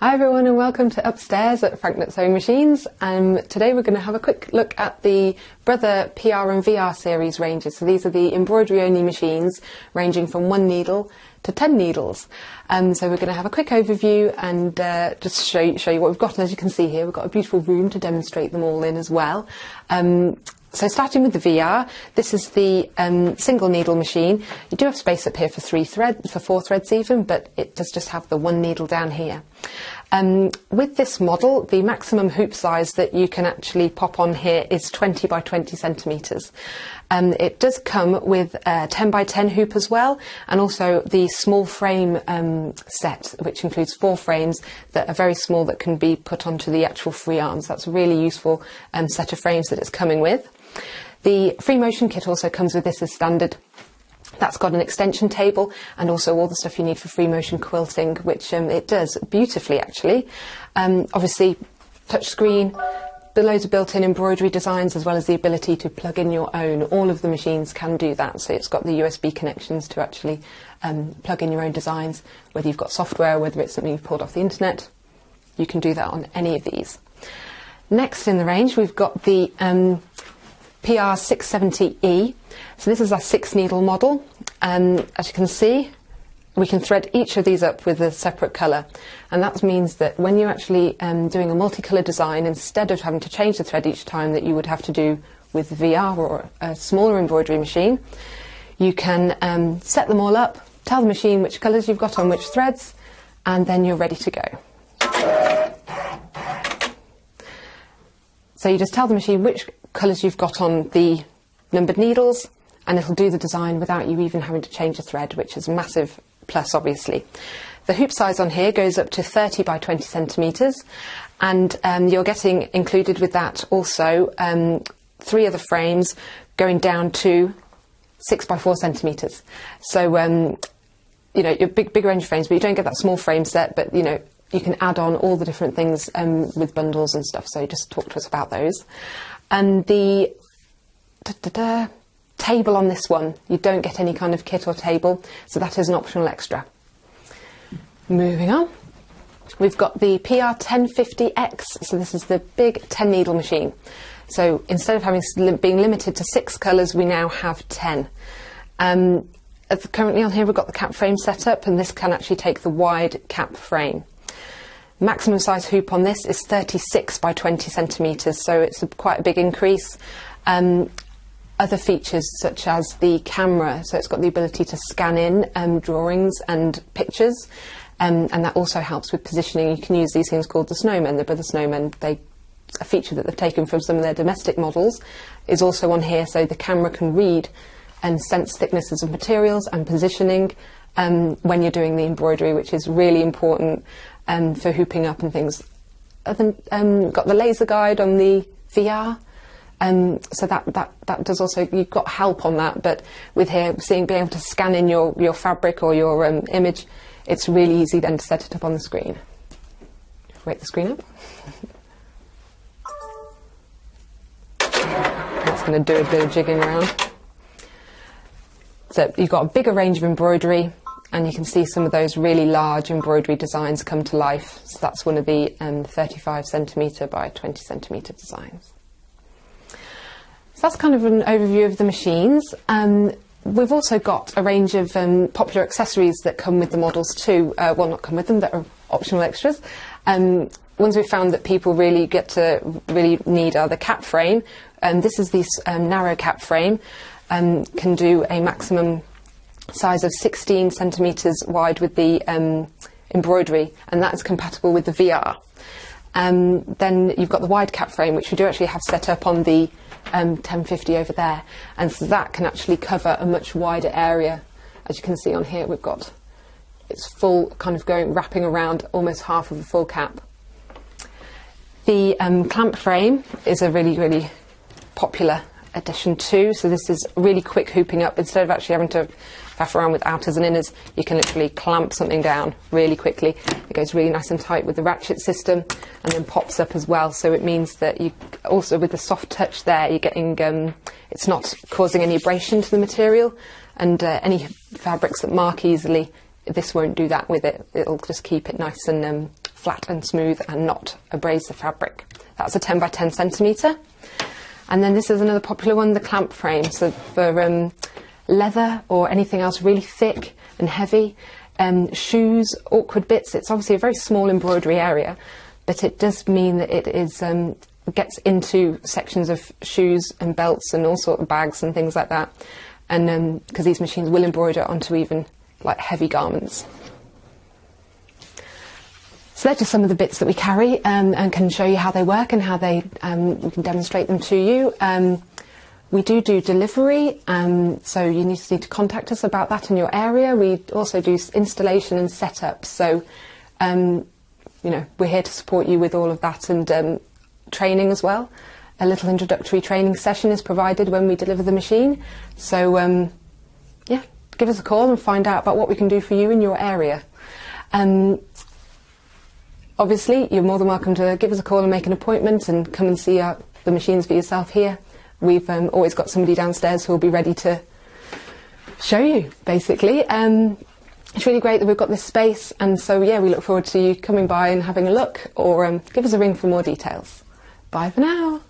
Hi everyone and welcome to Upstairs at Franknut Sewing Machines. Today we're going to have a quick look at the Brother PR and VR series ranges. So these are the embroidery only machines ranging from 1 needle to 10 needles. So we're going to have a quick overview and just show you what we've got. And as you can see here, we've got a beautiful room to demonstrate them all in as well. So starting with the VR, this is the single needle machine. You do have space up here for 4 threads even, but it does just have the 1 needle down here. With this model, the maximum hoop size that you can actually pop on here is 20 by 20 centimetres. It does come with a 10 by 10 hoop as well, and also the small frame set, which includes 4 frames that are very small that can be put onto the actual free arms. That's a really useful set of frames that it's coming with. The free motion kit also comes with this as standard. That's got an extension table and also all the stuff you need for free motion quilting, which it does beautifully actually. Obviously touch screen, loads of built-in embroidery designs, as well as the ability to plug in your own. All of the machines can do that, so it's got the USB connections to actually plug in your own designs, whether you've got software, whether it's something you've pulled off the internet. You can do that on any of these. Next in the range we've got the PR670E. So this is our 6 needle model. As you can see, we can thread each of these up with a separate colour, and that means that when you're actually doing a multicolour design, instead of having to change the thread each time that you would have to do with VR or a smaller embroidery machine, you can set them all up, tell the machine which colours you've got on which threads, and then you're ready to go. So you just tell the machine which colours you've got on the numbered needles, and it'll do the design without you even having to change a thread, which is a massive plus obviously. The hoop size on here goes up to 30 by 20 centimetres, and you're getting included with that also 3 other frames going down to 6 by 4 centimetres. So you know, your big range of frames, but you don't get that small frame set, but you know, you can add on all the different things with bundles and stuff, so just talk to us about those. And the table on this one, you don't get any kind of kit or table, so that is an optional extra. Moving on, we've got the PR1050X, so this is the big 10 needle machine. So instead of being limited to 6 colours, we now have 10. Currently on here we've got the cap frame set up, and this can actually take the wide cap frame. Maximum size hoop on this is 36 by 20 centimetres, so it's quite a big increase. Other features such as the camera, so it's got the ability to scan in drawings and pictures, and that also helps with positioning. You can use these things called the snowmen, the Brother snowmen. A feature that they've taken from some of their domestic models is also on here, so the camera can read and sense thicknesses of materials and positioning when you're doing the embroidery, which is really important for hooping up and things. Got the laser guide on the VR, so that does also, you've got help on that, but with here being able to scan in your fabric or your image, it's really easy then to set it up on the screen. Wake the screen up. That's going to do a bit of jigging around. So you've got a bigger range of embroidery, and you can see some of those really large embroidery designs come to life. So that's one of the 35 centimetre by 20 centimetre designs. So that's kind of an overview of the machines. We've also got a range of popular accessories that come with the models too. Well, not come with them, that are optional extras. Ones we've found that people really need are the cap frame. This is this narrow cap frame. Can do a maximum size of 16 centimetres wide with the embroidery, and that is compatible with the VR. Then you've got the wide cap frame, which we do actually have set up on the 1050 over there, and so that can actually cover a much wider area. As you can see on here, it's full, kind of wrapping around almost half of the full cap. The clamp frame is a really popular addition too, so this is really quick hooping up. Instead of actually having to faff around with outers and inners, you can literally clamp something down really quickly. It goes really nice and tight with the ratchet system, and then pops up as well, so it means that you also, with the soft touch there, you're getting it's not causing any abrasion to the material, and any fabrics that mark easily, this won't do that with it. It'll just keep it nice and flat and smooth and not abrasive the fabric. That's a 10 by 10 centimetre. And then this is another popular one, the clamp frame. So for leather or anything else really thick and heavy, shoes, awkward bits, it's obviously a very small embroidery area, but it does mean that it is gets into sections of shoes and belts and all sorts of bags and things like that. And because these machines will embroider onto even like heavy garments. So they're just some of the bits that we carry and can show you how they work and how they we can demonstrate them to you. We do delivery, so you need to contact us about that in your area. We also do installation and setup, so you know, we're here to support you with all of that, and training as well. A little introductory training session is provided when we deliver the machine. So yeah, give us a call and find out about what we can do for you in your area. Obviously, you're more than welcome to give us a call and make an appointment and come and see the machines for yourself here. We've always got somebody downstairs who will be ready to show you, basically. It's really great that we've got this space, and so yeah, we look forward to you coming by and having a look, or give us a ring for more details. Bye for now.